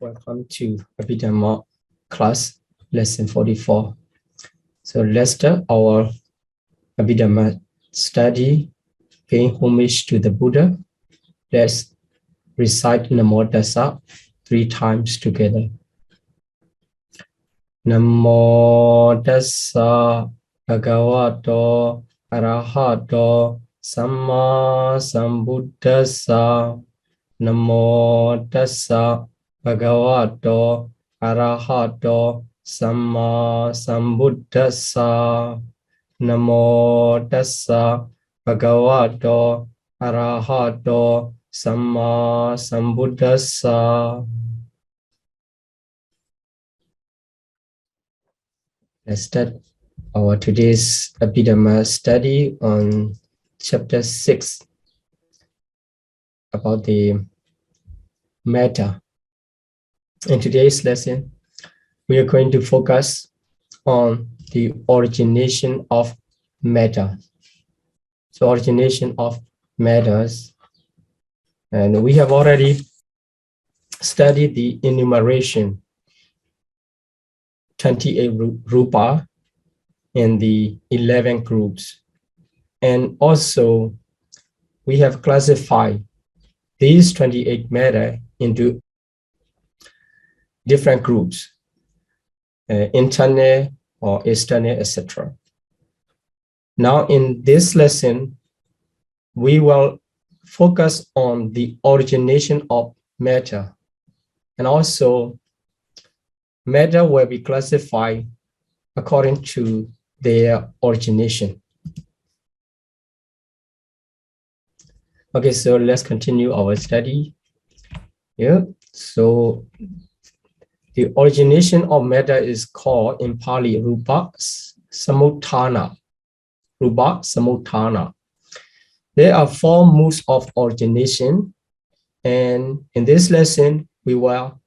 Welcome to Abhidhamma class, lesson 44. So let's start our Abhidhamma study, paying homage to the Buddha. Let's recite Namo Tassa 3 times together. Namo Tassa Bhagavato Arahato Samma Sambuddhassa. Namo Tassa Bhagavato Arahato Samma Sambuddhassa. Namo Tassa Bhagavato Arahato Samma Sambuddhassa. Let's start our today's Abhidhamma study on chapter 6 about the matter. In today's lesson, we are going to focus on the origination of matter. So origination of matters, and we have already studied the enumeration 28 rupa in the 11 groups, and also we have classified these 28 matter into different groups, internal or external, etc. Now in this lesson, we will focus on the origination of matter, and also matter will be classified according to their origination. Okay, so let's continue our study. Yeah, so the origination of matter is called in Pali Rupa Samutthana. Rupa Samutthana. There are 4 modes of origination, and in this lesson, we will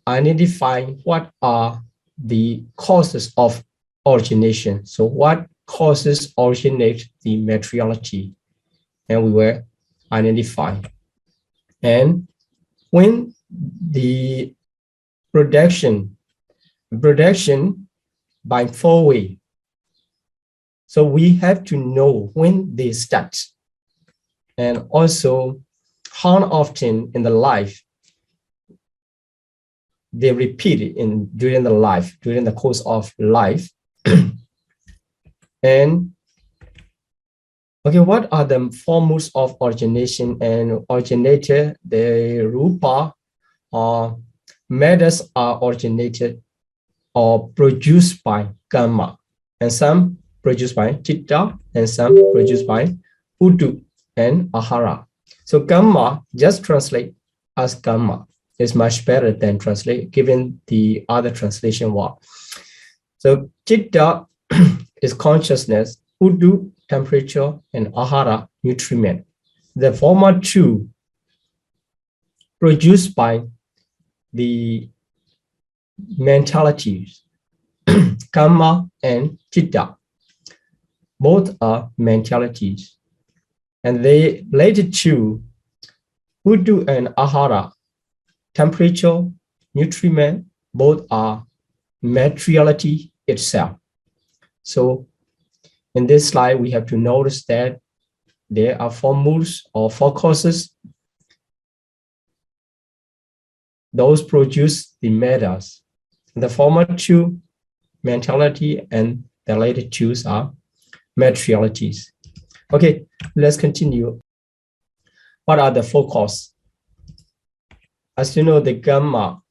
identify what are the causes of origination. So what causes originate the materiality, and we will identify. And when the production by 4 ways, so we have to know when they start, and also how often in the life they repeat it during the course of life. And okay, what are the 4 modes of origination and originator? The rupa or matters are originated or produced by karma, and some produced by chitta, and some produced by udu and ahara. So karma, just translate as karma, is much better than translate given the other translation word. So chitta is consciousness, udu temperature, and ahara nutriment. The former 2 produced by the mentalities, karma and chitta. Both are mentalities, and they later 2, udu and ahara, temperature, nutriment, both are materiality itself. So in this slide, we have to notice that there are 4 modes or 4 causes. Those produce the matters. The former 2, mentality, and the later 2 are materialities. Okay, let's continue. What are the 4 causes? As you know, the karma.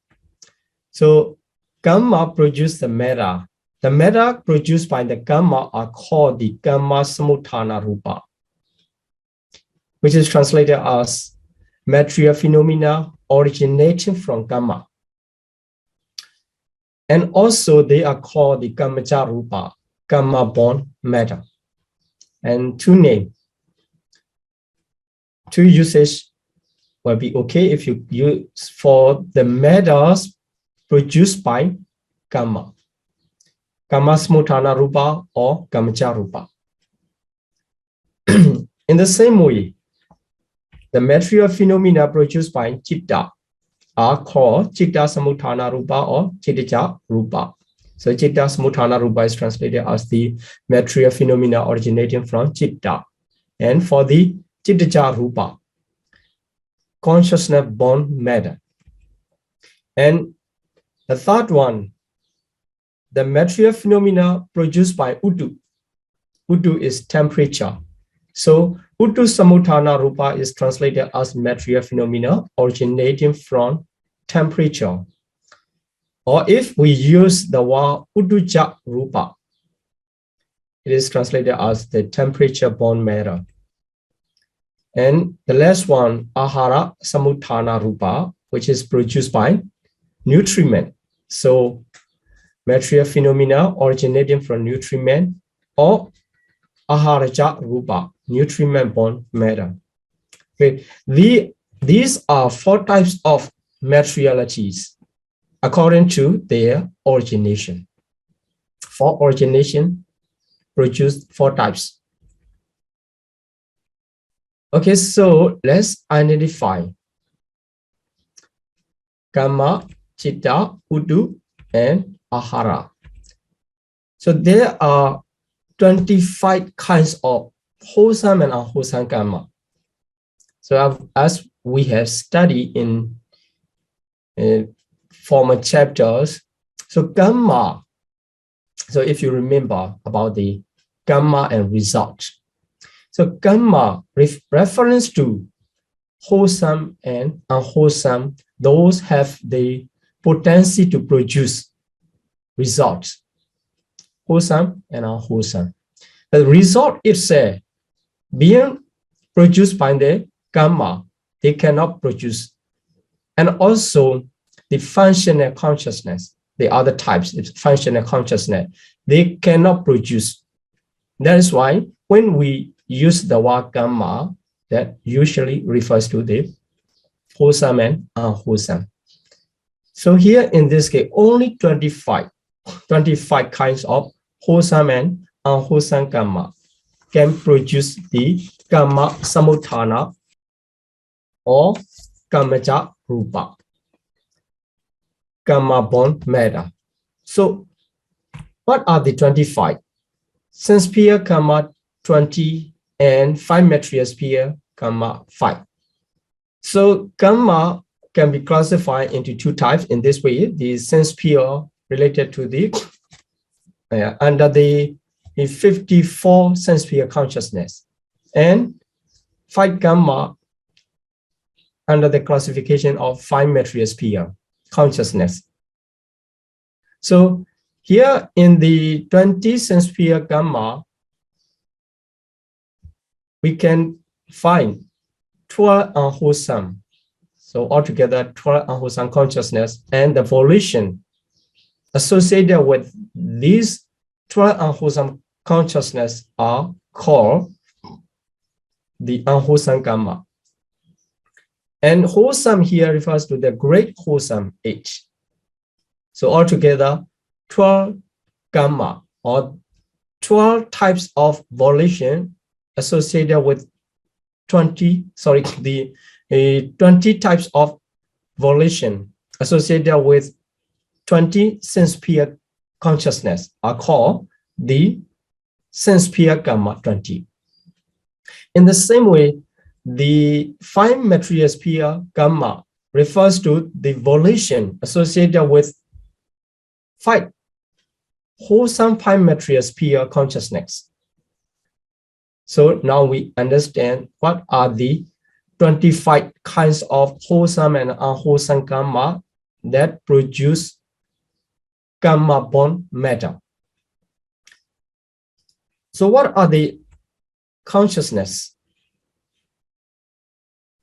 So karma produces the matter. The matter produced by the karma are called the karma samutthana rupa, which is translated as material phenomena originating from karma. And also they are called the karmaja rupa, karma born matter. And 2 names, 2 usage will be okay if you use for the matters produced by karma. Karma samutthana rupa or karmaja rupa. In the same way, the material phenomena produced by chitta are called Chitta Samutthana Rupa or Chittaja Rupa. So Chitta Samutthana Rupa is translated as the material phenomena originating from Chitta. And for the Chittaja Rupa, consciousness born matter. And the third one, the material phenomena produced by Uttu. Uttu is temperature. So Uttu Samutthana Rupa is translated as material phenomena originating from temperature. Or if we use the word Uttuja Rupa, it is translated as the temperature born matter. And the last one, Ahara Samutthana Rupa, which is produced by nutriment. So material phenomena originating from nutriment, or Aharaja Rupa, nutriment born matter. Okay. These are four types of materialities according to their origination. For origination, produced four types. Okay, so let's identify Kamma, Chitta, Uttu, and Ahara. So there are 25 kinds of wholesome and unwholesome karma. So as we have studied in former chapters, so karma, so if you remember about the karma and result. So karma reference to wholesome and unwholesome, those have the potency to produce results, wholesome and unwholesome. The result itself being produced by the karma, they cannot produce. And also the functional consciousness, the other types, it's functional consciousness, they cannot produce. That is why when we use the word karma, that usually refers to the wholesome and unwholesome. So here in this case, only 25 kinds of wholesome and unwholesome karma can produce the karma samutthana or karmaja rupa, karma born matter. So what are the 25? Sense sphere karma 20 and 5 material sphere karma 5. So karma can be classified into two types in this way. The sense sphere related to the under the 54 sense sphere consciousness, and 5 karma under the classification of 5 material sphere consciousness. So here in the 20 sense sphere karma, we can find 12 unwholesome. So altogether 12 unwholesome consciousness, and the volition associated with these 12 unwholesome consciousness are called the unwholesome karma. And wholesome here refers to the great wholesome age. So altogether 12 karma or 12 types of volition associated with 20 types of volition associated with 20 sense sphere consciousness are called the sense sphere karma 20. In the same way, the 5 material sphere karma refers to the volition associated with 5 wholesome 5 material sphere consciousness. So now we understand what are the 25 kinds of wholesome and unwholesome karma that produce karma born matter. So what are the consciousness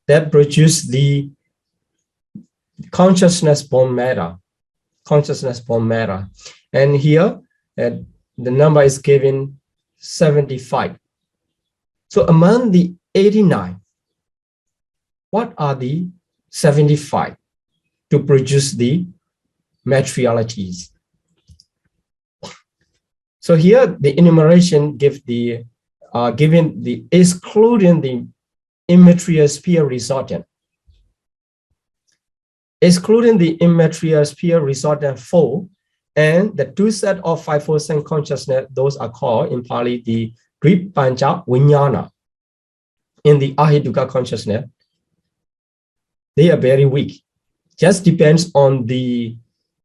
that produce the consciousness born matter? Consciousness born matter. And here the number is given 75. So among the 89, what are the 75 to produce the materialities? So here the enumeration give the given the excluding the immaterial sphere resultant. excluding the immaterial sphere resultant 4, and the two sets of 5-4 sense consciousness, those are called in Pali the Ven Paññādhikālaṅkāra. In the Abhidhamma consciousness, they are very weak. Just depends on the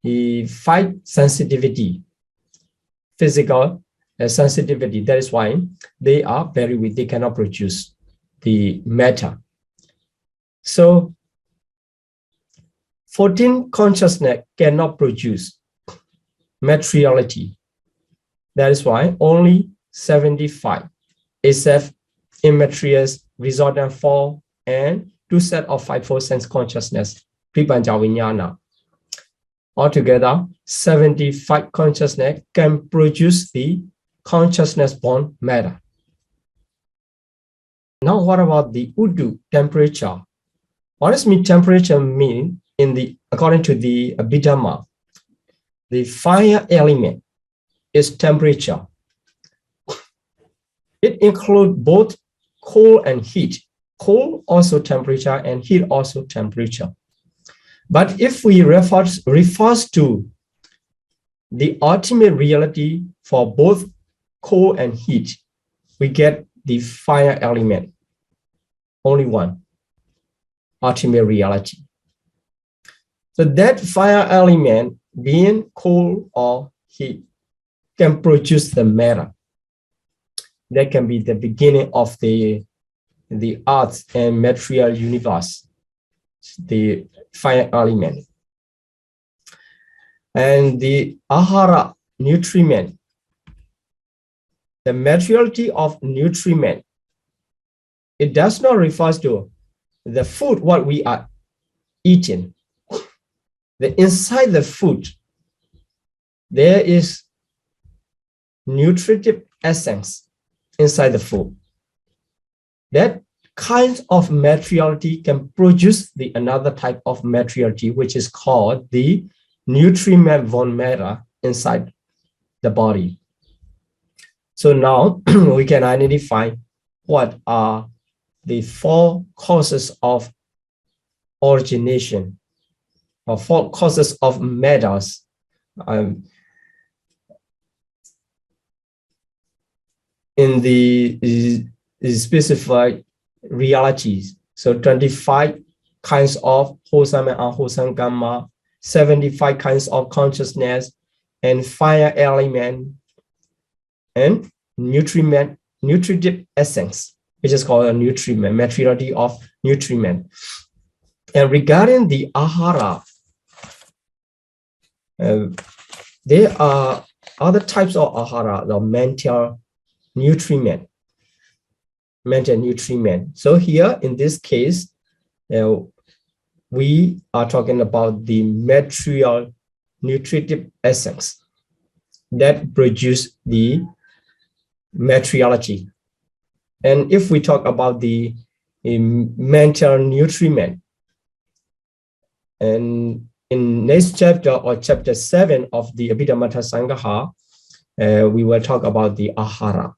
5 sensitivity, physical sensitivity. That is why they are very weak. They cannot produce the matter. So 14 consciousness cannot produce materiality. That is why only 75 SF immaterial resultant 4 and two sets of 5-4 sense consciousness, Vipaññā. Altogether, 75 consciousness can produce the consciousness-born matter. Now, what about the Uddu temperature? What does temperature mean according to the Abhidhamma? The fire element is temperature. It includes both cold and heat. Cold also temperature and heat also temperature. But if we refers to the ultimate reality for both cold and heat, we get the fire element. Only one ultimate reality. So that fire element, being cold or heat, can produce the matter. That can be the beginning of the earth and material universe, the fire element. And the ahara, nutriment, the materiality of nutriment, it does not refer to the food, what we are eating. Inside the food, there is nutritive essence inside the food. That kind of materiality can produce another type of materiality, which is called the nutriment von matter inside the body. So now we can identify what are the 4 causes of origination, or 4 causes of matters. In the specified realities. So 25 kinds of wholesome and unwholesome karma, 75 kinds of consciousness, and fire element, and nutritive essence, which is called a nutriment, materiality of nutriment. And regarding the ahara, there are other types of ahara, the mental nutriment. So here in this case, we are talking about the material nutritive essence that produce the materiality. And if we talk about the mental nutriment, and in next chapter or chapter 7 of the Abhidhamma Sangaha, we will talk about the ahara,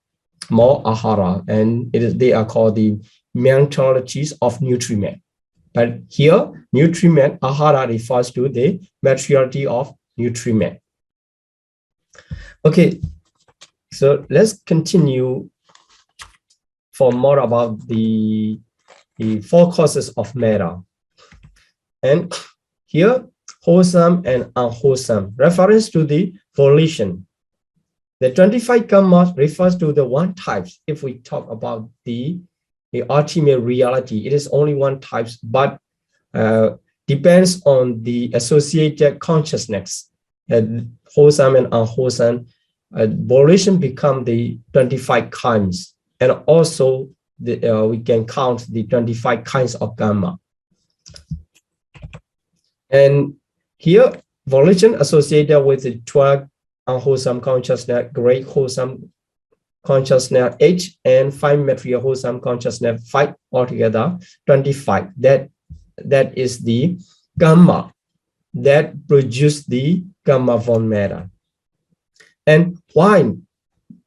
more ahara, and they are called the mentalities of nutriment. But here, nutriment, ahara refers to the materiality of nutriment. Okay, so let's continue for more about the 4 causes of matter. And here, wholesome and unwholesome, reference to the volition. The 25 karma refers to the one type. If we talk about the ultimate reality, it is only one type, but depends on the associated consciousness. Wholesome and unwholesome, volition become the 25 kinds, and also we can count the 25 kinds of karma. And here, volition associated with the 12 unwholesome consciousness, great wholesome consciousness 8, and 5 material wholesome consciousness 5, altogether 25. That is the karma that produce the karma von matter. And why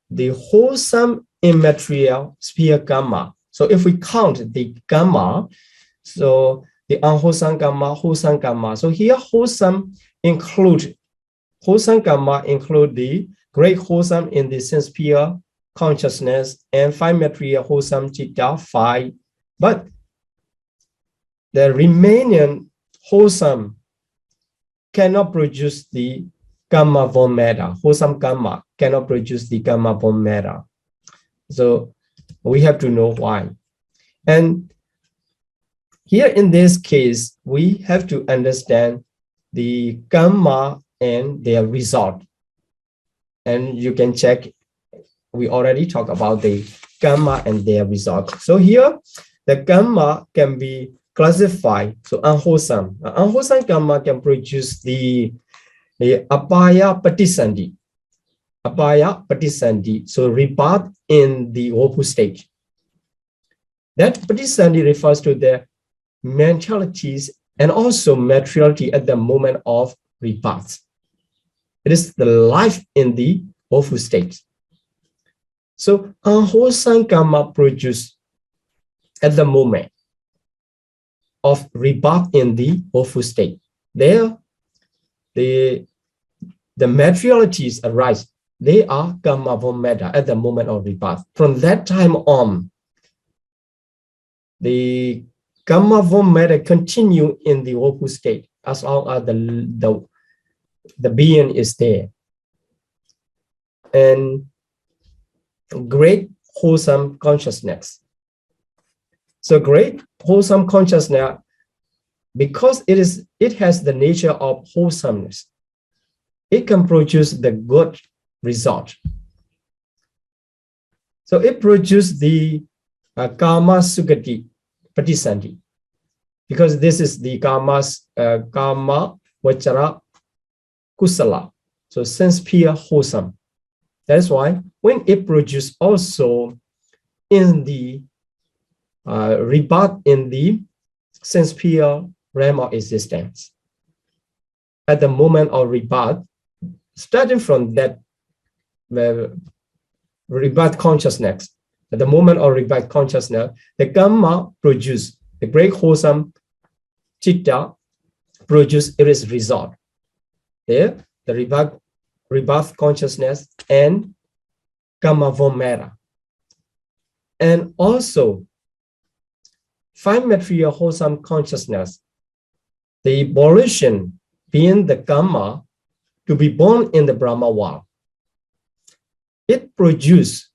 the wholesome immaterial sphere karma? So if we count the karma, so the unwholesome karma, wholesome karma. So here wholesome karma include the great wholesome in the sense pure consciousness and five material wholesome citta, five. But the remaining wholesome cannot produce the karma von matter. Wholesome karma cannot produce the karma von matter. So we have to know why. And here in this case, we have to understand the karma and their result. And you can check, we already talked about the karma and their result. So here, the karma can be classified. So unwholesome. Unwholesome karma can produce the apaya patisandhi. Apaya patisandhi. So rebirth in the woeful state. That patisandhi refers to the mentalities and also materiality at the moment of rebirth. It is the life in the woeful state. So unwholesome karma produced at the moment of rebirth in the woeful state. There, the materialities arise. They are karma von matter at the moment of rebirth. From that time on, the karma von matter continue in the woeful state as long as the being is there. And great wholesome consciousness. So great wholesome consciousness, because it has the nature of wholesomeness, it can produce the good result. So it produces the karma sugati patisandhi, because this is the karma vachara kusala, so sense pure wholesome. That's why when it produces also in the rebirth in the sense pure realm of existence, at the moment of rebirth, starting from that rebirth consciousness, at the moment of rebirth consciousness, the karma produce the great wholesome citta produce its result. There, the rebirth consciousness and karma von matter. And also, five material wholesome consciousness, the volition being the karma to be born in the Brahma world. It produces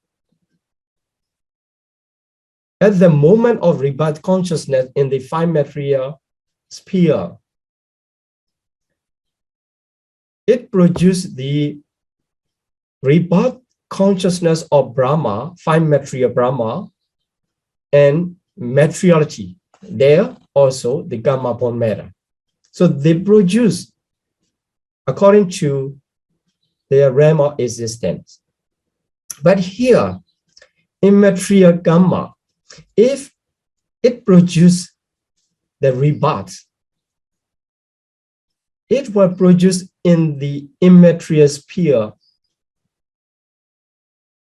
at the moment of rebirth consciousness in the five material sphere. It produces the rebirth consciousness of Brahma, five material Brahma, and materiality. There also the karma von matter. So they produce according to their realm of existence. But here, immaterial karma, if it produces the rebirth, it will produce in the immaterial sphere,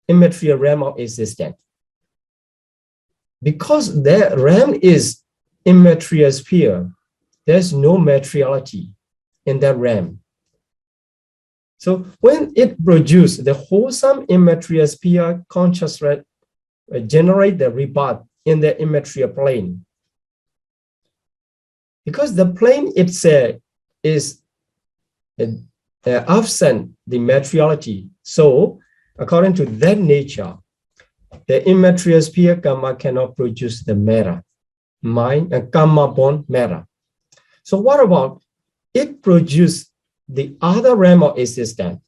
immaterial realm of existence. Because that realm is immaterial sphere, there's no materiality in that realm. So when it produces the wholesome immaterial sphere consciousness, generate the rebirth in the immaterial plane. Because the plane itself is absent the materiality. So according to that nature, the immaterial sphere karma cannot produce the matter, mind and karma born matter. So what about it produce the other realm of existence?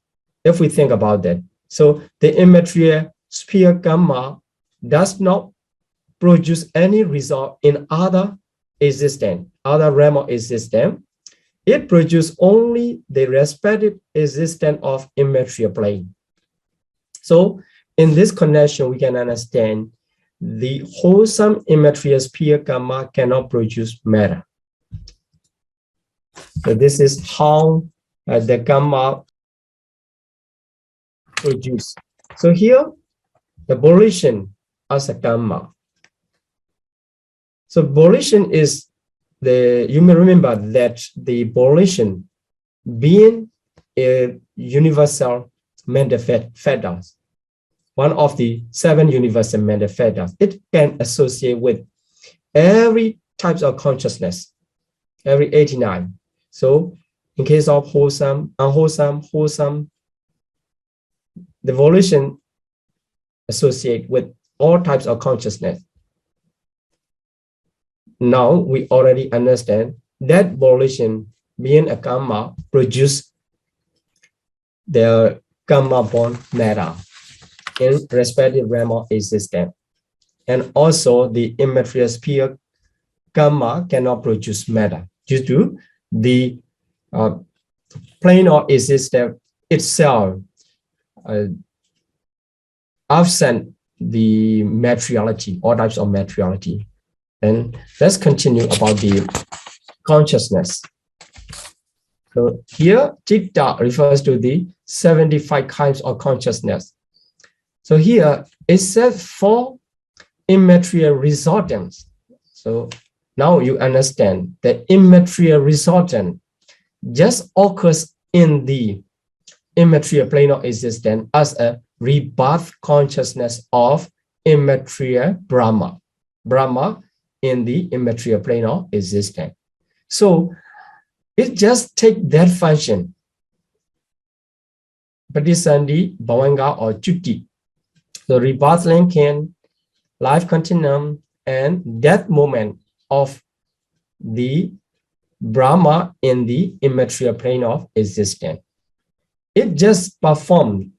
If we think about that, so the immaterial sphere karma does not produce any result in other existence, other realm of existence. It produces only the respective existence of immaterial plane. So in this connection, we can understand the wholesome immaterial sphere karma cannot produce matter. So this is how the karma produce. So here, the volition as a karma. So volition is you may remember that the volition, being a universal mental factors, one of the 7 universal mental factors, it can associate with every types of consciousness, every 89. So in case of wholesome, unwholesome, wholesome, the volition associate with all types of consciousness. Now we already understand that volition, being a karma, produce the karma born matter in respective realm of existence. And also the immaterial sphere karma cannot produce matter due to the plane of existence itself absent the materiality, all types of materiality. And let's continue about the consciousness. So here, Chitta refers to the 75 kinds of consciousness. So here, it says 4 immaterial resultants. So now you understand that immaterial resultant just occurs in the immaterial plane of existence as a rebirth consciousness of immaterial Brahma. Brahma in the immaterial plane of existence. So it just takes that function. Patisandhi, Bhavanga, or Chutti. The rebirth linking, life continuum, and death moment of the Brahma in the immaterial plane of existence. It just performed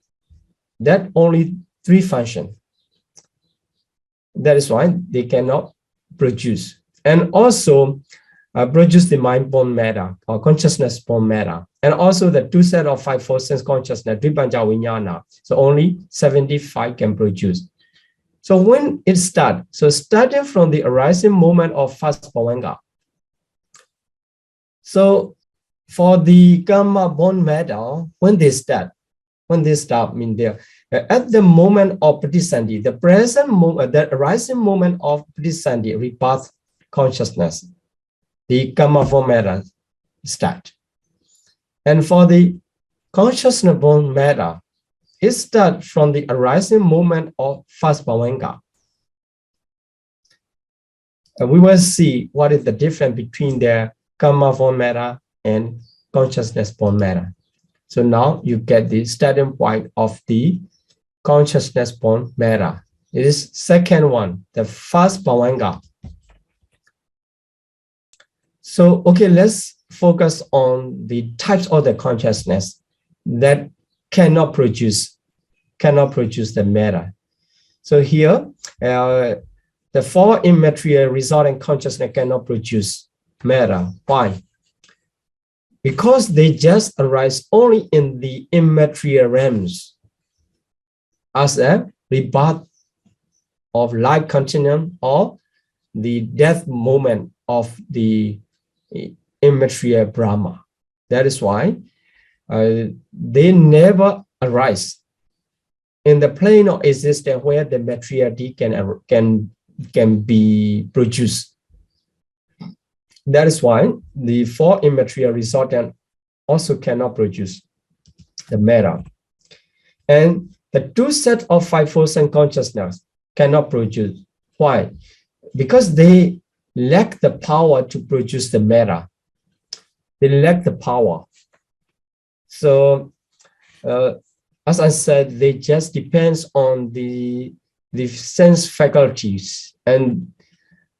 that only 3 functions. That is why they cannot produce. And also produce the mind-born matter or consciousness-born matter. And also the 2 set of 5 4 sense consciousness, Dvipanja. So only 75 can produce. So when it starts, so starting from the arising moment of first Bhavanga. So for the karma born matter, when they start, mean there at the moment of Patisandhi, the present moment, the arising moment of Patisandhi, rebirth consciousness, the karma born matter start. And for the consciousness born matter, it starts from the arising moment of first Bhavanga. And we will see what is the difference between the karma born matter and consciousness born matter. So now you get the starting point of the consciousness born matter. It is second one, the first Bhavanga. So, okay, let's focus on the types of the consciousness that cannot produce the matter. So here, the 4 immaterial resulting consciousness cannot produce matter. Why? Because they just arise only in the immaterial realms as a rebirth of life continuum or the death moment of the immaterial Brahma. That is why they never arise in the plane of existence where the materiality can be produced. That is why the 4 immaterial resultant also cannot produce the matter. And the 2 set of 5 4 sense consciousness cannot produce. Why? Because they lack the power to produce the matter. They lack the power. So, as I said, they just depends on the sense faculties, and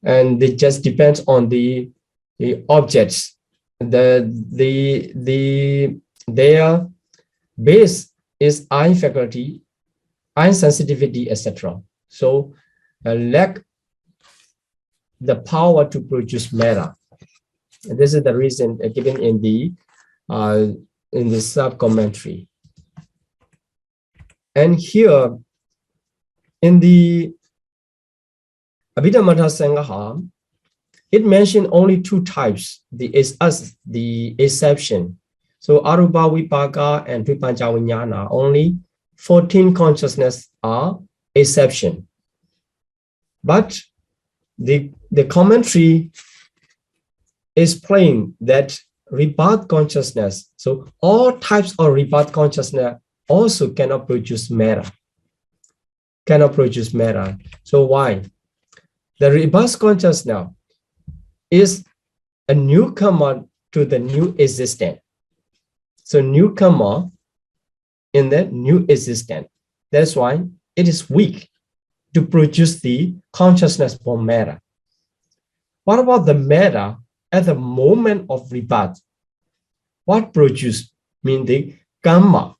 they just depends on the objects. Their base is eye faculty, eye sensitivity, etc. So lack the power to produce matter. And this is the reason given in the sub-commentary. And here in the Abhidhamma Sangaha, it mentioned only 2 types, the exception. So Arupa Vipaka and Vipanja Vijnana, only 14 consciousness are exception. But the commentary explain that rebirth consciousness, so all types of rebirth consciousness also cannot produce matter. Cannot produce matter. So why? The rebirth consciousness is a newcomer to the new existence. So newcomer in the new existence. That's why it is weak to produce the consciousness from matter. What about the matter at the moment of rebirth? What produce? Mean the karma.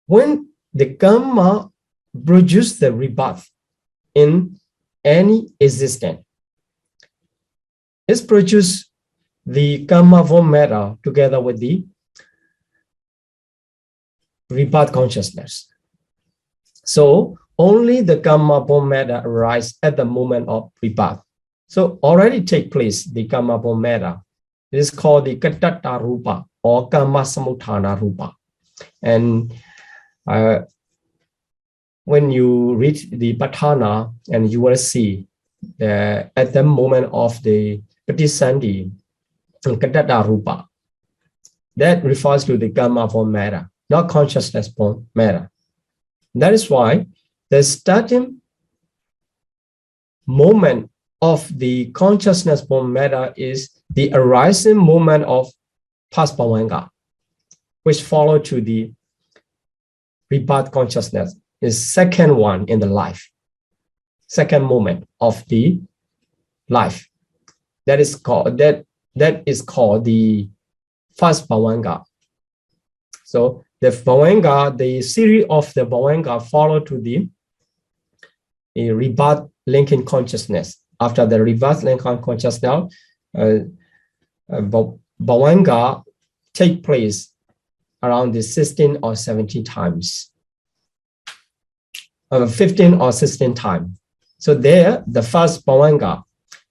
When the karma produce the rebirth in any existence, it's produce the karma from matter together with the rebirth consciousness. So only the karma from matter arise at the moment of rebirth. So already take place the karma from matter. It is called the Kattata Rupa or Karma Samutthana Rupa. And when you read the Patthana, and you will see at the moment of the Patisandhi, Kattata Rupa, that refers to the karma from matter, not consciousness from matter. That is why the starting moment of the consciousness from matter is the arising moment of past bhavanga, which follow to the rebirth consciousness, is second one in the life, second moment of the life. That is called the first bhavanga. So the bhavanga, the series of the bhavanga follow to the rebirth linking consciousness. After the rebirth linking consciousness, bhavanga take place around the 16 or 17 times, 15 or 16 times. So there, the first bhavanga,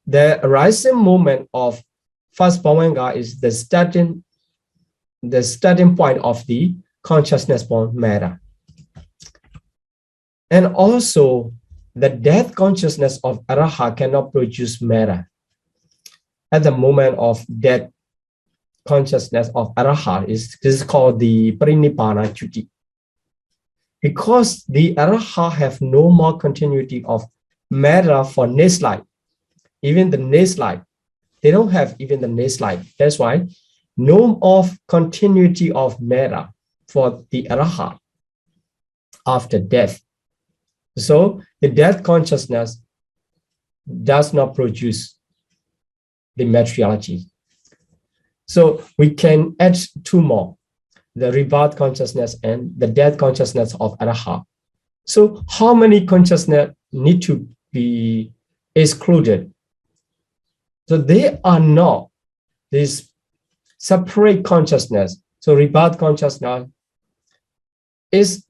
the arising moment of first bhavanga is the starting point of the consciousness from matter. And also, the death consciousness of Araha cannot produce matter. At the moment of death consciousness of Araha, this is called the Parinibbana Chuti. Because the Araha have no more continuity of matter for next life, even the next life, they don't have even the next life. That's why no of continuity of matter for the Araha after death. So the death consciousness does not produce the materiality. So we can add two more, the rebirth consciousness and the death consciousness of Araha. So how many consciousness need to be excluded? So they are not this separate consciousness. So rebirth consciousness is,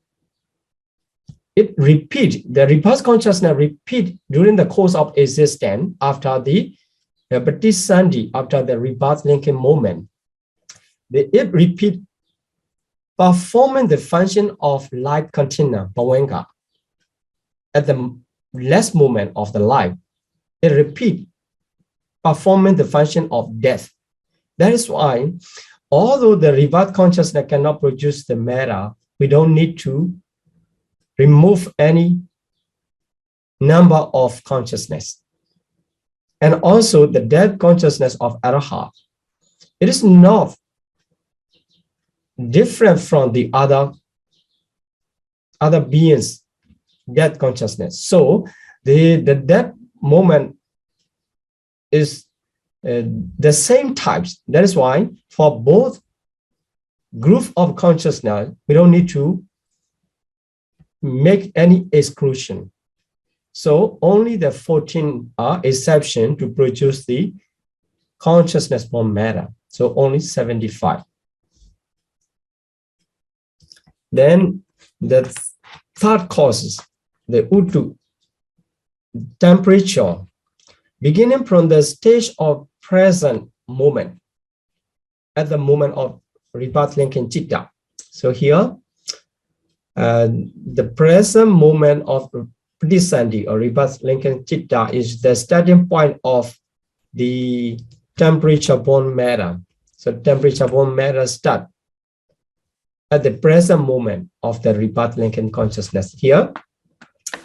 it repeat, the rebirth consciousness repeat during the course of existence after the Patisandhi, after the rebirth linking moment. It repeat performing the function of life continuum, bhavanga. At the last moment of the life, it repeat performing the function of death. That is why, although the rebirth consciousness cannot produce the matter, we don't need to remove any number of consciousness. And also the death consciousness of Araha, it is not different from the other beings' death consciousness. So the death moment is the same types. That is why for both group of consciousness, we don't need to make any exclusion. So only the 14 are exception to produce the consciousness from matter. So only 75. Then the third causes, the Utu, temperature, beginning from the stage of present moment, at the moment of rebirth linking chitta. So here, the present moment of Patisandhi or rebirth linking chitta is the starting point of the temperature-borne matter. So temperature-borne matter start at the present moment of the rebirth linking consciousness. Here,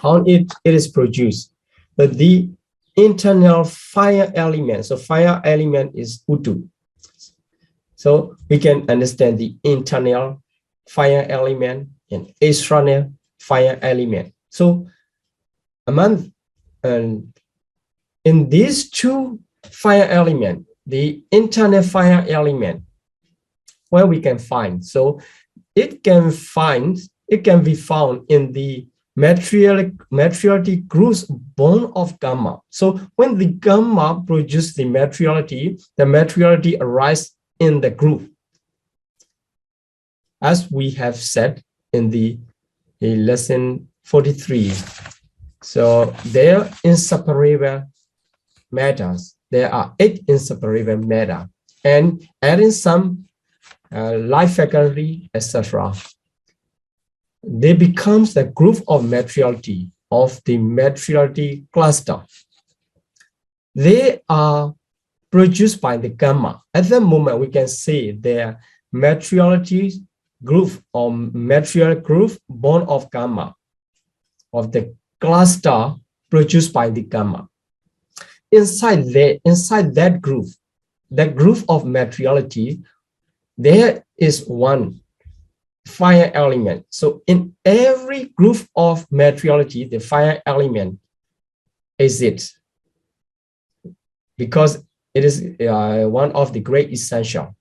how it is produced. But the internal fire element, so fire element is Utu. So we can understand the internal fire element and external fire element. So among in these two fire elements, the internal fire element, where we can find, so it can be found in the materiality grooves born of gamma. So when the gamma produces the materiality arises in the groove. As we have said in the lesson 43. So they are inseparable matters. There are 8 inseparable matter, and adding some life faculty, etc. They becomes the group of materiality of the materiality cluster. They are produced by the gamma. At the moment, we can say their materiality group or material group born of gamma, of the cluster produced by the gamma. Inside that group, the group of materiality, there is one fire element. So in every group of materiality, the fire element exists because it is one of the great essential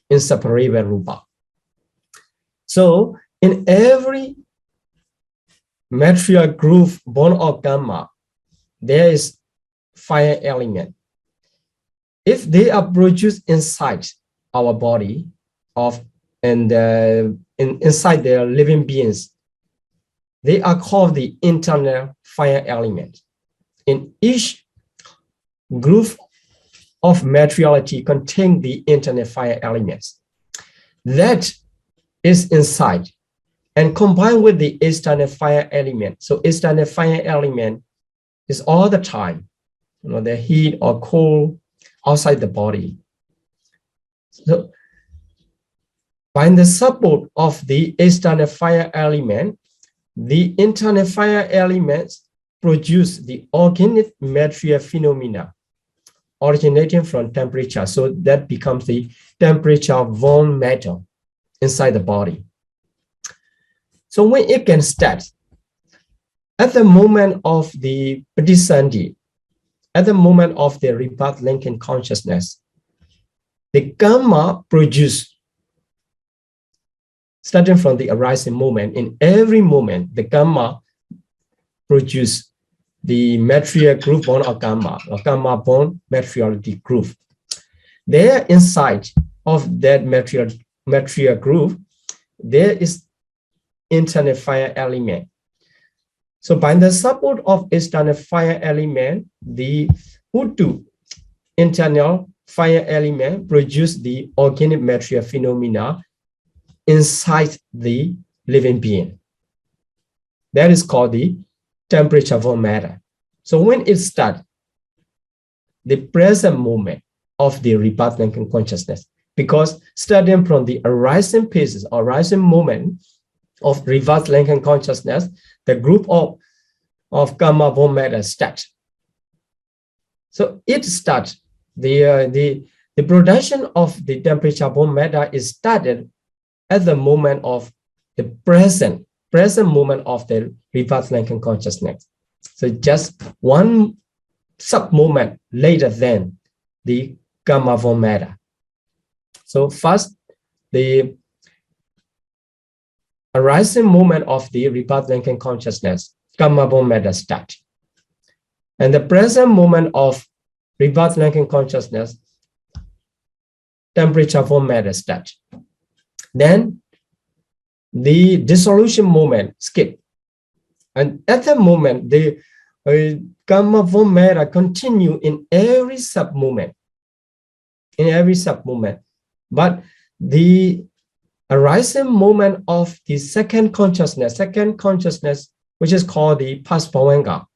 inseparable rupa. So in every material group born of gamma, there is fire element. If they are produced inside our body inside the living beings, they are called the internal fire element. In each group of materiality contain the internal fire elements that is inside and combined with the external fire element. So external fire element is all the time, the heat or cold outside the body. So by the support of the external fire element, the internal fire elements produce the organic material phenomena originating from temperature. So that becomes the temperature-borne matter inside the body. So when it can start, at the moment of the Patisandhi, at the moment of the rebirth linking consciousness, the gamma produced, starting from the arising moment, in every moment, the gamma produce the material group born of gamma, or gamma born materiality group. There inside of that material group, there is internal fire element. So by the support of external fire element, the Utu internal fire element produce the organic material phenomena inside the living being. That is called the temperature-borne matter. So when it starts, the present moment of the rebirth linking consciousness, because starting from the arising phases or arising moment of rebirth linking consciousness, the group of gamma-borne matter starts. So it starts, the production of the temperature-borne matter is started at the moment of the present moment of the rebirth linking consciousness. So just one sub-moment later than the gamma-borne matter. So first, the arising moment of the rebirth linking consciousness, gamma-borne matter start. And the present moment of rebirth linking consciousness, temperature-borne matter start. Then the dissolution moment skip. And at that moment, the gamma-borne matter continue in every sub-moment. But the arising moment of the second consciousness, which is called the Pasbhavanga,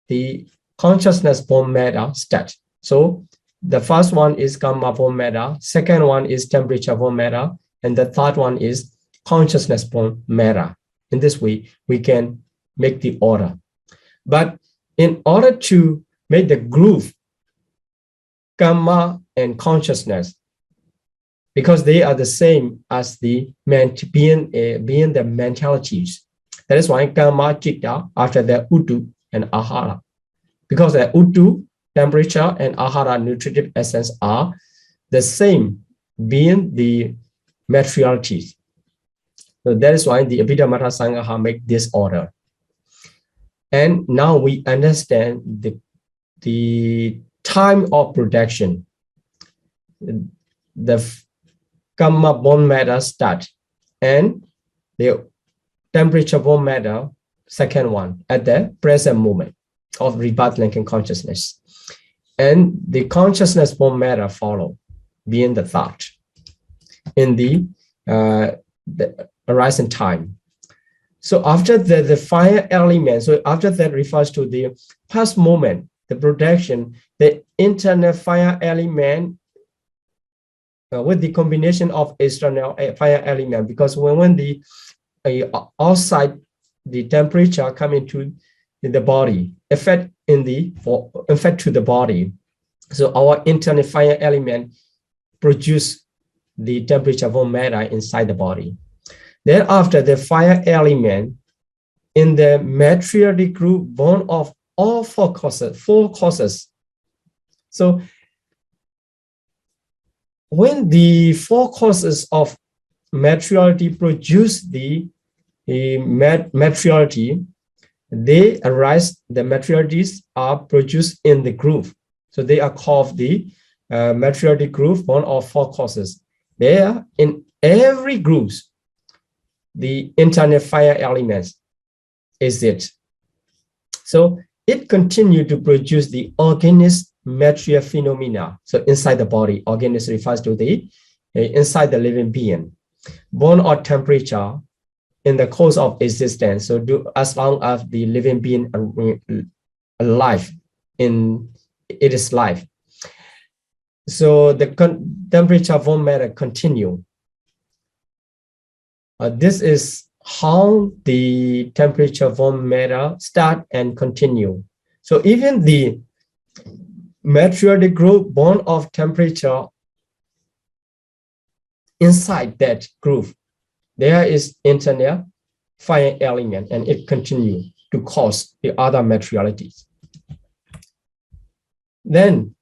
the consciousness-borne matter start. So the first one is karma born matter, second one is temperature born matter, and the third one is consciousness born matter. In this way, we can make the order. But in order to make the groove, karma and consciousness, because they are the same as the being the mentalities. That is why karma chitta after the utu and ahara. Because the utu, temperature, and ahara, nutritive essence, are the same, being the materialities. So that is why the Abhidhamma Sangha make this order. And now we understand the time of production. The karma born matter start, and the temperature born matter, second one, at the present moment of rebirth linking consciousness. And the consciousness born matter follow, being the thought in the horizon time. So after the fire element, so after that refers to the past moment, the production, the internal fire element with the combination of external fire element, because when the outside the temperature come into the body, effect to the body, so our internal fire element produce the temperature born matter inside the body. Then after the fire element in the material group born of all four causes. So when the four causes of materiality produce the materiality, they arise, the materialities are produced in the groove. So they are called the materiality groove born of four causes. There in every group, the internal fire elements is it. So it continues to produce the organic material phenomena. So inside the body, organic refers to the inside the living being, born of temperature in the course of existence. So as long as the living being alive in it is life. So the temperature born matter continue. This is how the temperature born matter start and continue. So even the material group born of temperature, inside that group, there is internal fire element, and it continues to cause the other materialities. Then,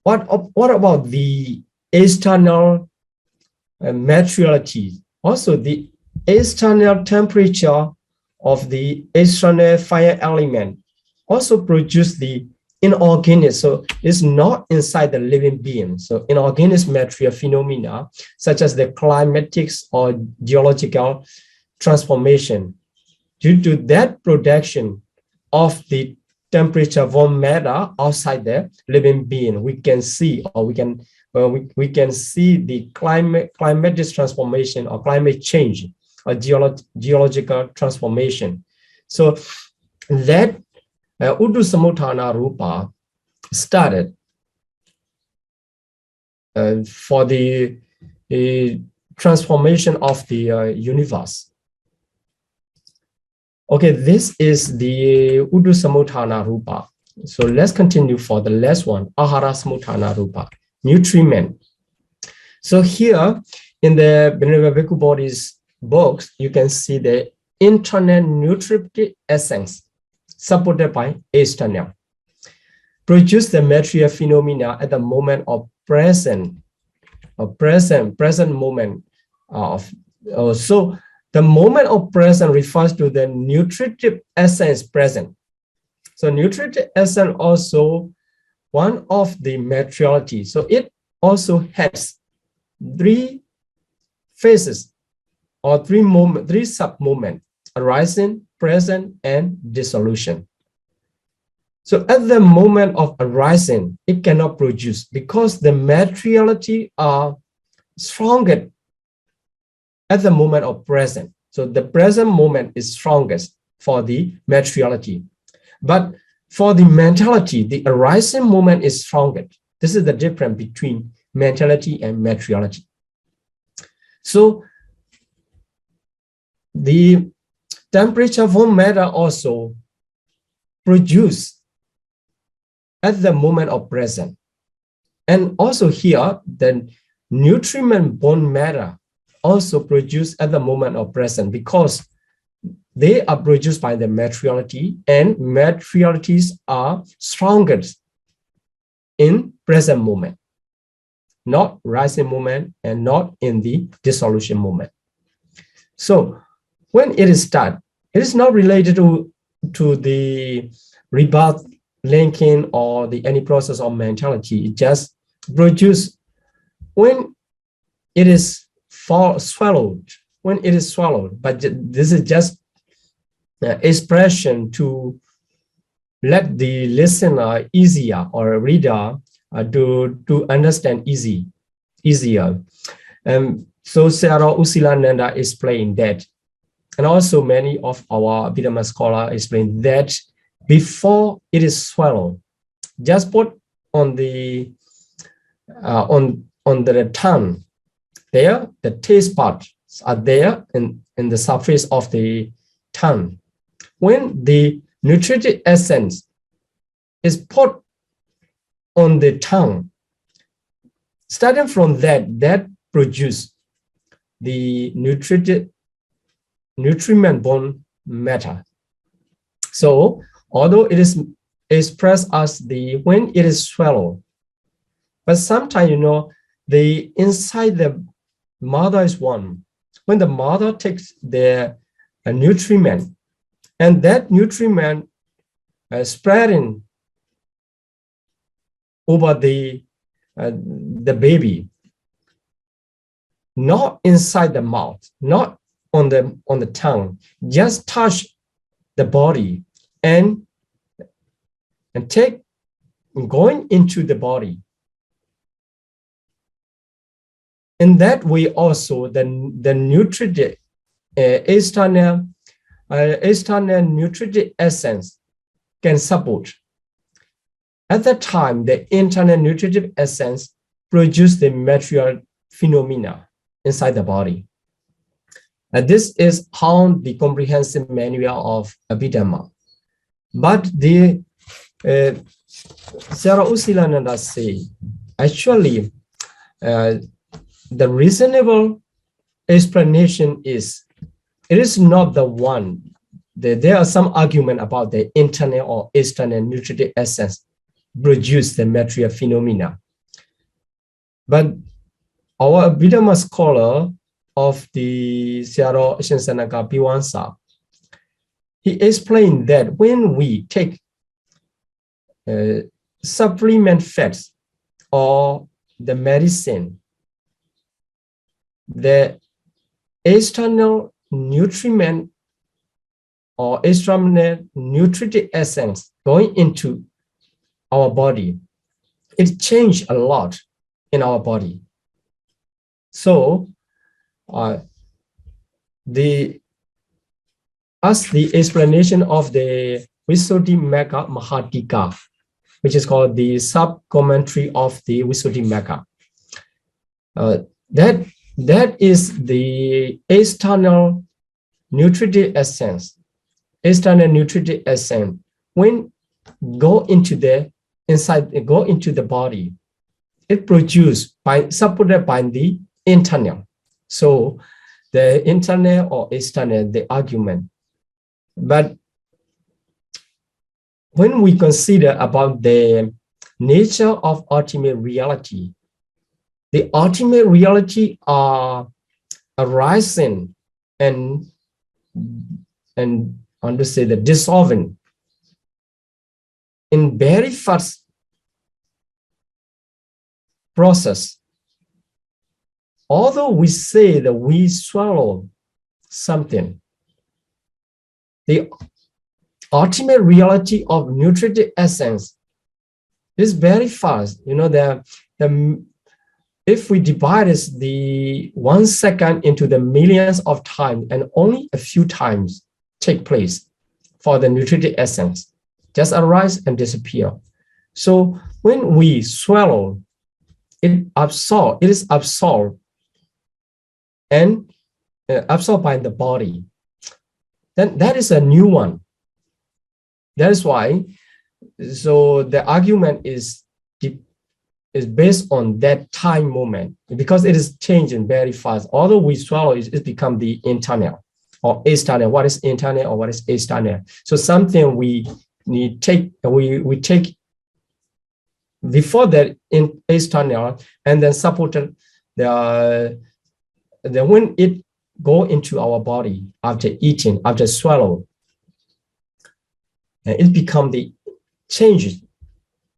what about the external materiality? Also, the external temperature of the external fire element also produce the inorganic, so it's not inside the living being. So inorganic material phenomena, such as the climatics or geological transformation. Due to that production of the temperature born matter outside the living being, we can see, or we can see the climatic transformation or climate change or geological transformation. So that Udu Samutthana Rupa started for the transformation of the universe. Okay, this is the Udu Samutthana Rupa. So let's continue for the last one, Ahara Samutthana Rupa, nutriment. So here in the Venerable Bhikkhu Bodhi's books, you can see the internal nutritive essence supported by external, produce the material phenomena at the moment of present moment of. So the moment of present refers to the nutritive essence present. So nutritive essence also one of the materiality. So it also has three phases or three sub-moments: arising, present, and dissolution. So at the moment of arising, it cannot produce because the materiality are stronger at the moment of present. So the present moment is strongest for the materiality. But For the mentality, the arising moment is stronger. This is the difference between mentality and materiality. So the temperature for matter also produced at the moment of present. And also here, the nutriment-borne matter also produced at the moment of present, because they are produced by the materiality, and materialities are strongest in present moment, not rising moment and not in the dissolution moment. So when it is started, it is not related to the rebirth linking or any process of mentality. It just produces when it is swallowed, when it is swallowed. But this is just expression to let the listener easier or reader to understand easier. So Sarah Usilananda explained that, and also many of our Abhidhamma scholars explain that before it is swallowed, just put on the tongue. There, the taste parts are there in the surface of the tongue. When the nutritive essence is put on the tongue, starting from that produce the nutriment-borne matter. So although it is expressed as when it is swallowed, but sometimes, the inside the mother is one. When the mother takes the nutriment, and that nutriment spreading over the baby, not inside the mouth, not on the tongue, just touch the body and going into the body. In that way also, the nutritive external nutritive essence can support. At that time, the internal nutritive essence produces the material phenomena inside the body. And this is how the comprehensive manual of Abhidhamma. But the Sarah Usilananda say, actually, the reasonable explanation is, it is not the one. There are some argument about the internal or external nutritive essence produce the material phenomena. But our Abhidhamma scholar of the Sayadaw Shinsanaka Piwansa, he explained that when we take supplement fats or the medicine, the external nutriment or external nutritive essence going into our body, it changed a lot in our body. So as the explanation of the Visuddhimagga Mahātika, which is called the sub-commentary of the Visuddhimagga, that is the external nutritive essence. External nutritive essence when go into the body, it produced supported by the internal. So the internal or external, the argument. But when we consider about the nature of ultimate reality, the ultimate reality are arising and understand the dissolving in very fast process. Although we say that we swallow something, the ultimate reality of nutritive essence is very fast. If we divide the 1 second into the millions of times, and only a few times take place for the nutritive essence just arise and disappear. So when we swallow, it is absorbed and absorbed by the body. Then that is a new one. That is why, so the argument is based on that time moment, because it is changing very fast. Although we swallow, it become the internal or external. What is internal or what is external? So something we take before that in external, and then supported the when it go into our body after eating, after swallow, it become the changes,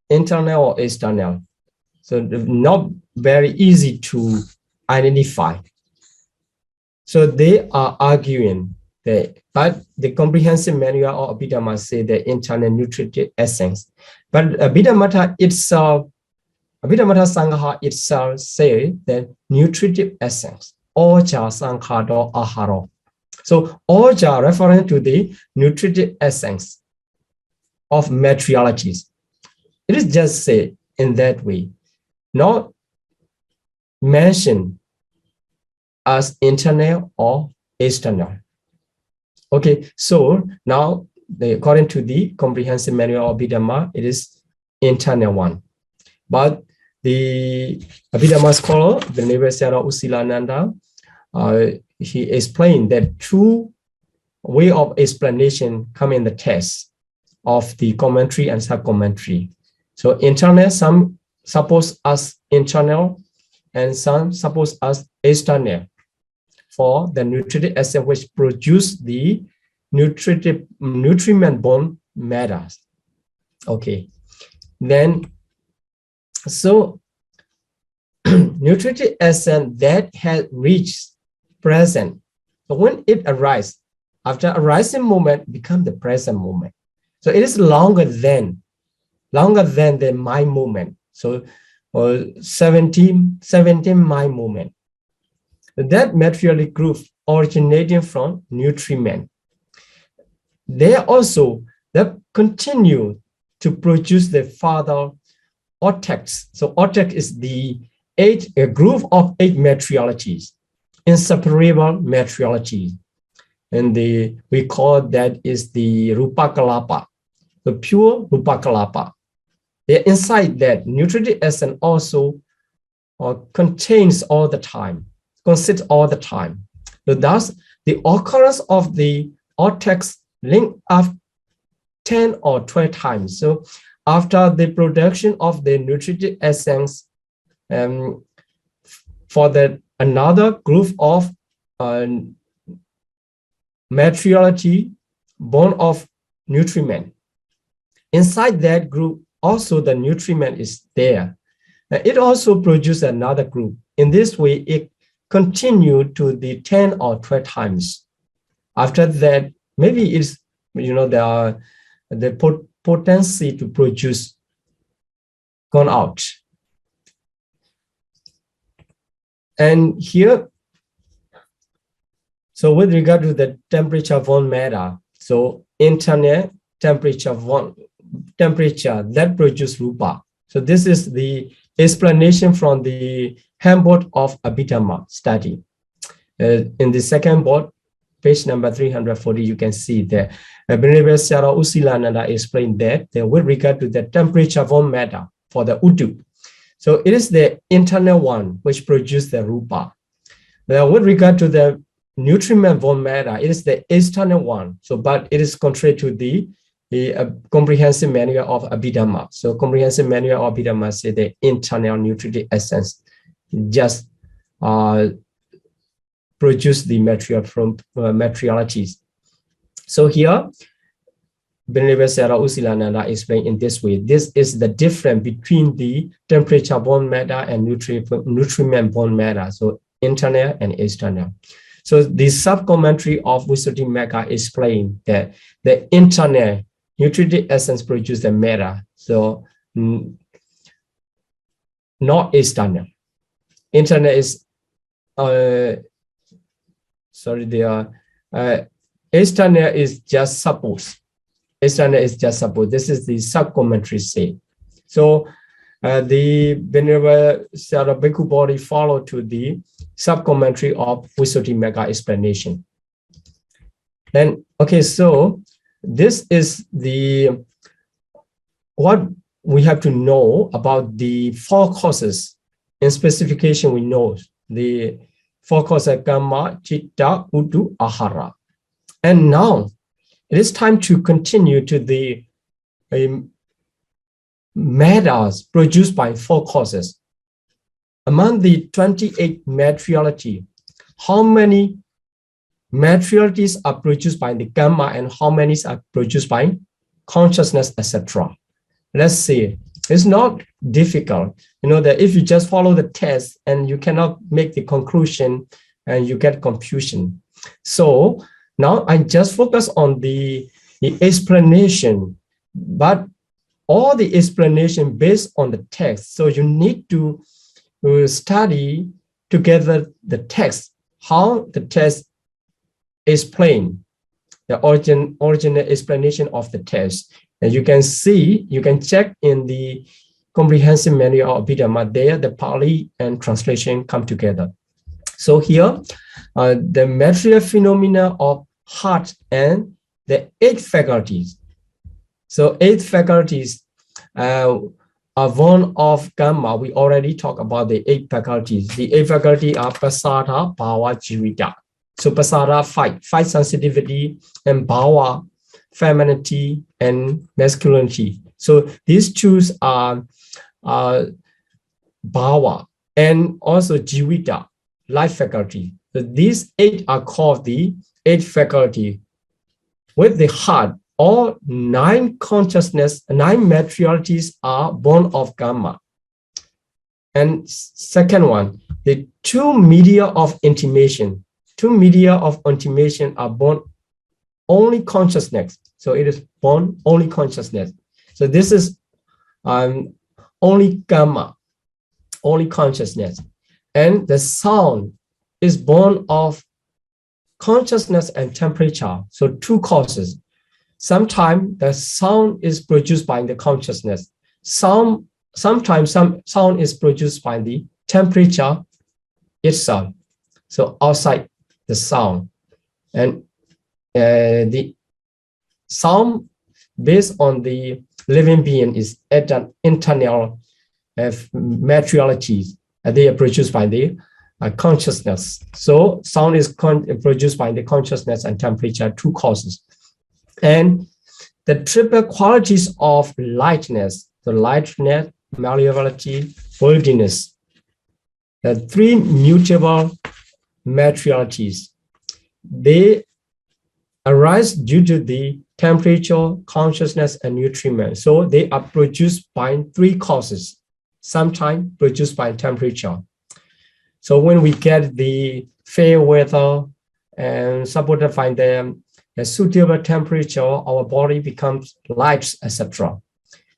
internal or external. So not very easy to identify. So they are arguing that, but the comprehensive manual or Abhidhamma say the internal nutritive essence. But Abhidhamma itself, Abhidhamma Sangha itself say that nutritive essence, oja sankhado aharo. So oja referring to the nutritive essence of materialities. It is just said in that way, not mentioned as internal or external. Okay, so now according to the comprehensive manual of Abhidhamma, it is internal one. But the Abhidhamma scholar, the Venerable Usilananda, he explained that two way of explanation come in the text of the commentary and sub-commentary. So internal, some suppose as internal, and some suppose as external for the nutritive essence which produce the nutriment-borne matters. Okay, then so nutritive essence that has reached present. So when it arises, after arising moment, become the present moment. So it is longer than the mind moment. So 17 mind moment. That materialistic group originating from nutriment. They also continue to produce the further octets. So octet is the a group of 8 materialities, inseparable materialities. And we call that is the Rupakalapa, the pure Rupakalapa. Inside that, nutritive essence also contains all the time, consists all the time. So thus, the occurrence of the octets link up 10 or 12 times. So after the production of the nutritive essence, for another group of materiality born of nutriment, inside that group, also the nutriment is there. It also produces another group. In this way, it continued to the 10 or 12 times. After that, maybe it's, the potency to produce gone out. And here, so with regard to the temperature borne matter, so internal temperature that produce rupa. So this is the explanation from the handbook of Abhidhamma study. In the second board, page number 340, you can see that Venerable Usilananda explained that with regard to the temperature borne matter for the Udu. So it is the internal one which produces the rupa. Now with regard to the nutriment borne matter, it is the external one. So, but it is contrary to the comprehensive manual of Abhidhamma. So comprehensive manual of Abhidhamma say the internal nutritive essence just produce the material from materialities. So here, Venerable Usilananda explained in this way. This is the difference between the temperature borne matter and nutriment borne matter. So internal and external. So the sub-commentary of Visuddhimagga explained that the internal nutritive essence produces the matter, so not external. Internal is, external is just suppose. external is just support. This is the sub-commentary say. So the Venerable Sayadaw Bhikkhu body follow to the sub-commentary of Visuddhimagga explanation. Then, okay, so this is the what we have to know about the four causes. In specification, we know the four causes: Kamma, Citta, Uddu, Ahara. And now it is time to continue to the matters produced by four causes. Among the 28 materiality, how many materialities are produced by the Kamma and how many are produced by consciousness, etc.? Let's see. It's not difficult. You know that if you just follow the test and you cannot make the conclusion and you get confusion. So now I just focus on the explanation, but all the explanation based on the text. So you need to study together the text, how the text explain, the original explanation of the text. And you can see, you can check in the comprehensive manual of Abhidhamma, there the Pali and translation come together. So here, the material phenomena of heart and the 8 faculties. So 8 faculties are born of Kamma. We already talked about the 8 faculties. The 8 faculties are Pasada, Bhava, Jivita. So Pasada, fight sensitivity, and Bhava, femininity and masculinity. So these two are Bhava and also Jivita, life faculty. So these 8 are called the 8 faculty. With the heart, all 9 consciousness, 9 materialities are born of Kamma. And second one, the 2 media of intimation. 2 media of intimation are born only consciousness. So it is born only consciousness. So this is only Kamma, only consciousness. And the sound is born of consciousness and temperature. So 2 causes. Sometimes the sound is produced by the consciousness. Sometimes some sound is produced by the temperature itself. So outside the sound. And the sound based on the living being is at an internal materialities. They are produced by the consciousness. So sound is produced by the consciousness and temperature, 2 causes. And the triple qualities of lightness, the lightness, malleability, worldliness, the 3 mutable materialities, they arise due to the temperature, consciousness, and nutriment. So they are produced by 3 causes, sometimes produced by temperature. So when we get the fair weather and supported by the suitable temperature, our body becomes light, etc.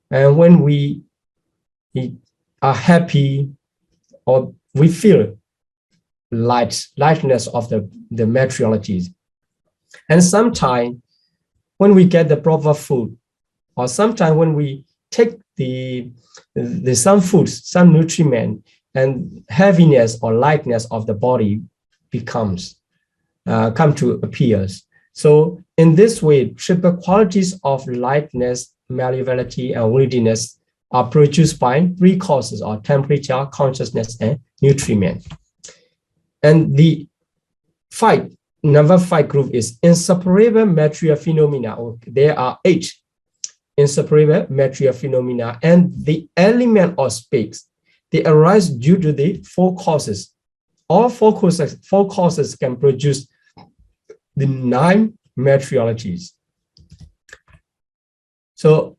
And when we are happy or we feel lightness of the materialities. And sometimes when we get the proper food, or sometimes when we take the some foods, some nutriment, and heaviness or lightness of the body becomes come to appears. So in this way, triple qualities of lightness, malleability, and worldliness are produced by 3 causes, or temperature, consciousness, and nutriment. And the number 5 group is inseparable material phenomena. There are 8 inseparable material phenomena, and the element of space, they arise due to the 4 causes. All 4 causes can produce the 9 materialities. So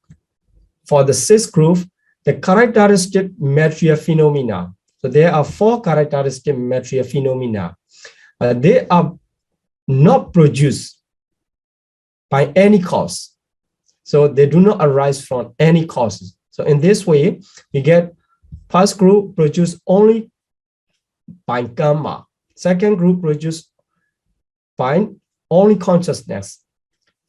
for the 6th group, the characteristic material phenomena. So there are 4 characteristic material phenomena. They are not produced by any cause. So they do not arise from any causes. So in this way, we get first group produced only by Kamma. Second group produced by only consciousness.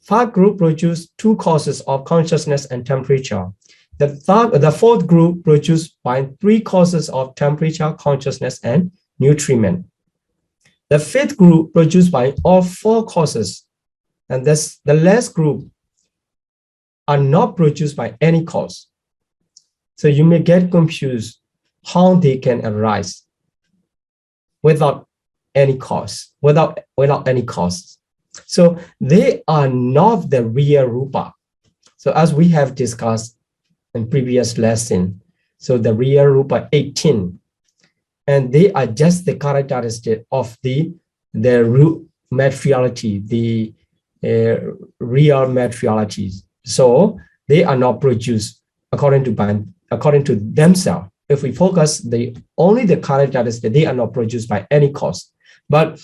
Third group produce 2 causes of consciousness and temperature. The fourth group produced by 3 causes of temperature, consciousness, and nutriment. The fifth group produced by all 4 causes, and this, the last group are not produced by any cause. So you may get confused how they can arise without any cause, without any cause. So they are not the real rupa. So as we have discussed in previous lesson, so the real rupa 18, and they are just the characteristic of the root materiality, the real materialities. So they are not produced according to themselves. If we focus only the characteristic, they are not produced by any cause. But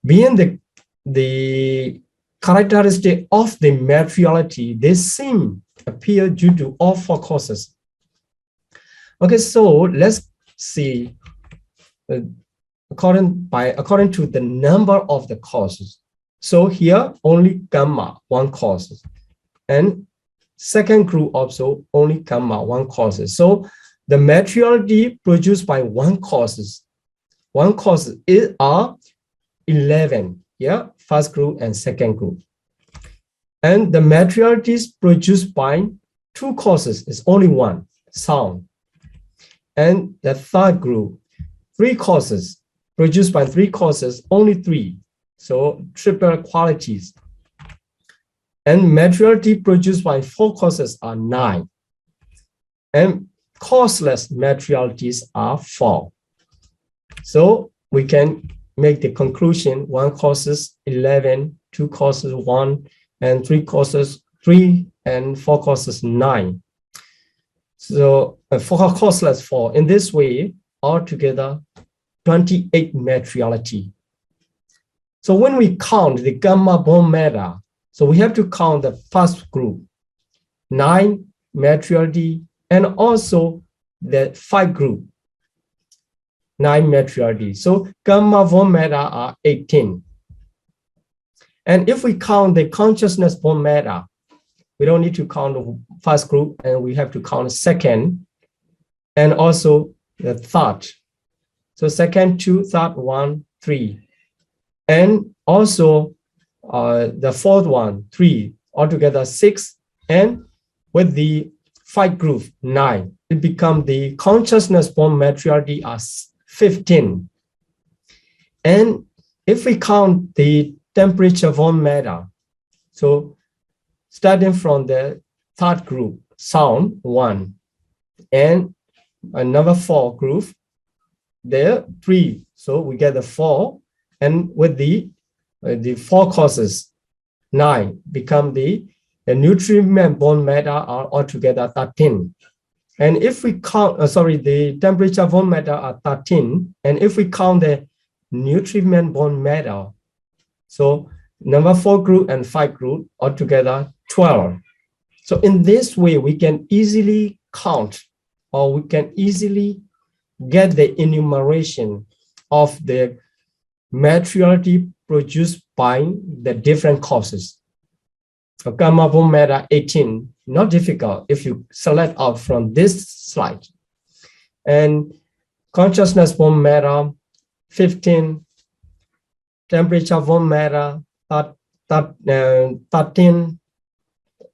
being the characteristic of the materiality, they appear due to all 4 causes. Okay, so let's see according to the number of the causes. So here only karma, 1 cause, and second group also only karma, 1 cause. So the materiality produced by 1 cause are 11. Yeah, first group and second group. And the materialities produced by 2 causes is only 1, sound. And the third group, 3 causes, produced by 3 causes, only 3. So triple qualities. And materiality produced by 4 causes are 9. And causeless materialities are 4. So we can make the conclusion: 1 causes 11, 2 causes 1, and 3 causes 3, and 4 causes 9. So 4 causeless 4. In this way, altogether 28 materiality. So when we count the gamma born matter, so we have to count the first group, 9 materiality, and also the 5 group, 9 materiality. So gamma born matter are 18. And if we count the consciousness born matter, we don't need to count the first group, and we have to count the second and also the third. So second 2, third 1, 3. And also the fourth one, 3, altogether 6. And with the 5 group, 9. It becomes the consciousness born materiality as 15. And if we count the temperature born matter, so starting from the third group, sound 1, and another 4 group, there 3. So we get the 4, and with the 4 causes, 9, become the nutriment born matter are altogether 13. And if we count, the temperature born matter are 13, and if we count the nutriment born matter, so number 4 group and 5 group altogether 12. So in this way, we can easily count, or we can easily get the enumeration of the materiality produced by the different causes. So gamma born matter 18, not difficult if you select out from this slide. And consciousness born matter 15, temperature born matter 13.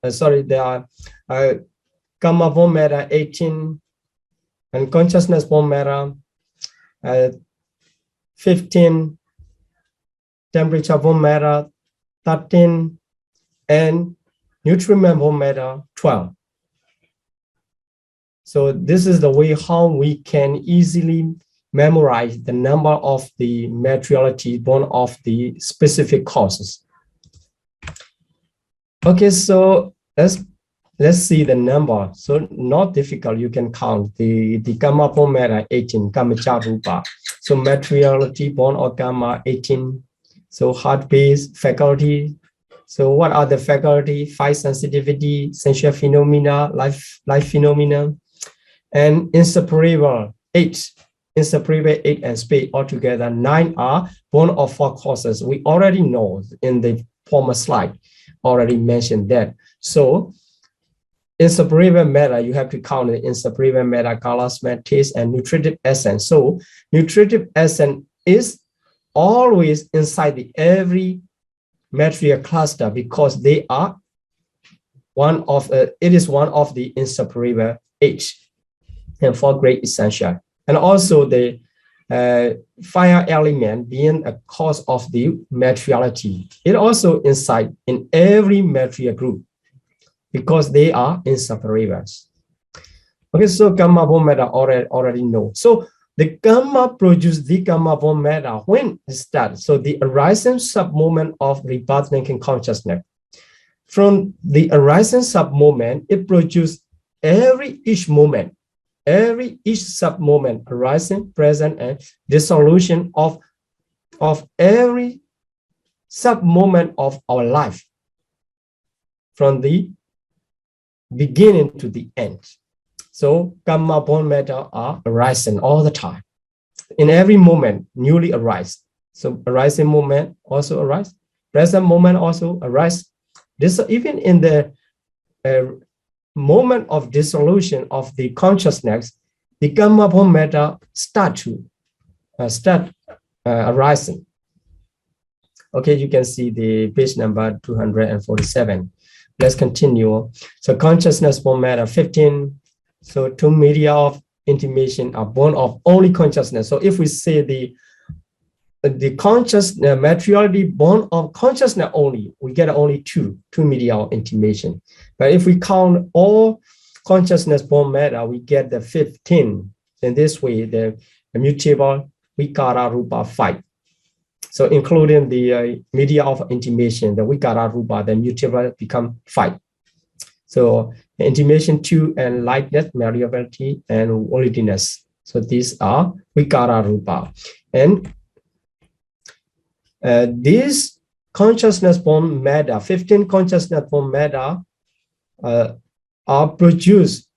There are gamma born matter 18, and consciousness born matter 15, temperature born matter 13, and nutriment born matter 12. So this is the way how we can easily memorize the number of the materiality born of the specific causes. Okay, so let's see the number. So not difficult, you can count the gamma born matter 18, gamma rupa. So materiality born of gamma 18. So heart base, faculty. So what are the faculty? 5 sensitivity, sensual phenomena, life phenomena, and inseparable 8. Inseparable 8 and space altogether 9 are born of 4 causes. We already know in the former slide. already mentioned that. So inseparable matter, you have to count the inseparable matter, color, smell, taste, and nutritive essence. So nutritive essence is always inside the every material cluster because they are it is one of the inseparable H and 4 great essential. And also the fire element being a cause of the materiality. It also inside in every material group because they are inseparable. Okay, so gamma bond matter already know. So the gamma produce the gamma bond matter when it starts. So the arising sub-moment of rebirth linking consciousness. From the arising sub-moment, it produces each sub-moment arising, present, and dissolution of every sub-moment of our life from the beginning to the end. So gamma bond matter are arising all the time. In every moment, newly arise. So arising moment also arise. Present moment also arise. This even in the moment of dissolution of the consciousness, the gamma bond matter start arising. Okay, you can see the page number 247. Let's continue. So consciousness bond matter 15. So 2 media of intimation are born of only consciousness. So if we say the conscious materiality born of consciousness only, we get only two media of intimation. But if we count all consciousness born matter, we get the 15. In this way, the mutable vikara rupa 5. So including the media of intimation, the vikara rupa, the mutable become 5. So intimation 2 and lightness, malleability, and volatility. So these are vikara rupa. And these consciousness born matter, 15 consciousness born matter are produced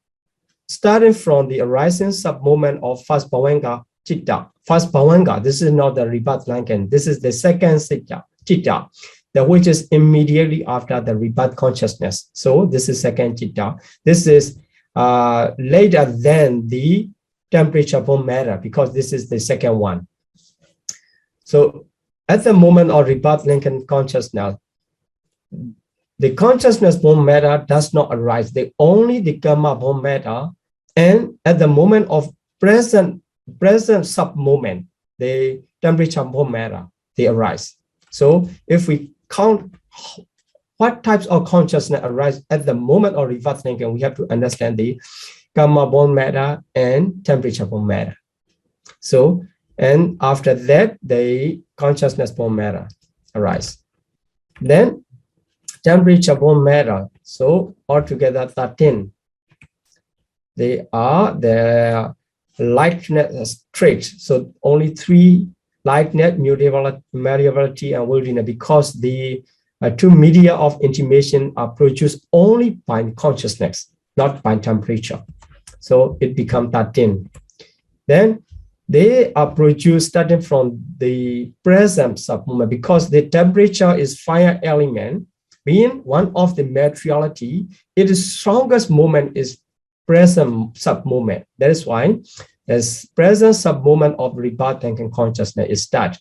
starting from the arising sub-moment of first bhavanga chitta. First bhavanga, this is not the rebirth linking, this is the second chitta, which is immediately after the rebirth consciousness. So this is second chitta. This is later than the temperature born matter because this is the second one. So at the moment of rebirth linking consciousness, the consciousness born matter does not arise. Only the gamma born matter, and at the moment of present sub-moment, the temperature born matter, they arise. So if we count what types of consciousness arise at the moment of rebirth linking, we have to understand the gamma born matter and temperature born matter. So, and after that, the consciousness born matter arise. Then temperature born matter, so altogether 13. They are the lightness traits. So only 3 lightness, malleability, and volatility, because the 2 media of intimation are produced only by consciousness, not by temperature. So it becomes 13. Then they are produced starting from the present sub-moment because the temperature is fire element, being one of the materiality. Its strongest moment is present sub-moment. That is why the present sub-moment of rebirth linking consciousness is that.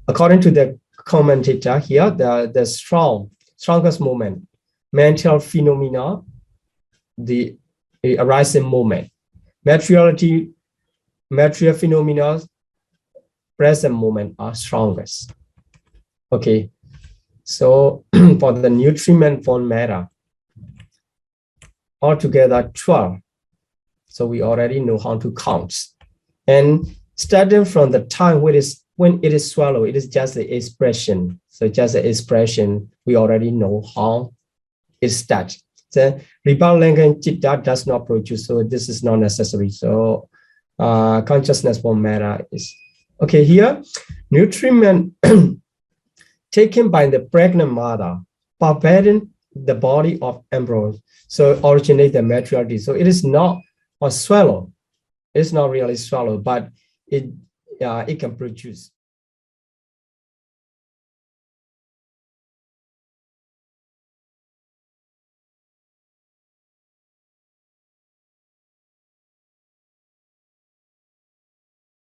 According to the commentator here, the strongest moment, mental phenomena, the arising moment, material phenomena, present moment are strongest. Okay, so for the nutriment born matter, altogether 12. So we already know how to count. And starting from the time when it is swallowed, it is just the expression. So just the expression, we already know how it starts. The rebirth linking chitta does not produce, so this is not necessary. So consciousness born matter is okay. Here, nutriment taken by the pregnant mother, pervading the body of embryo, so originate the materiality. So it is not a swallow. It's not really swallow, but it can produce.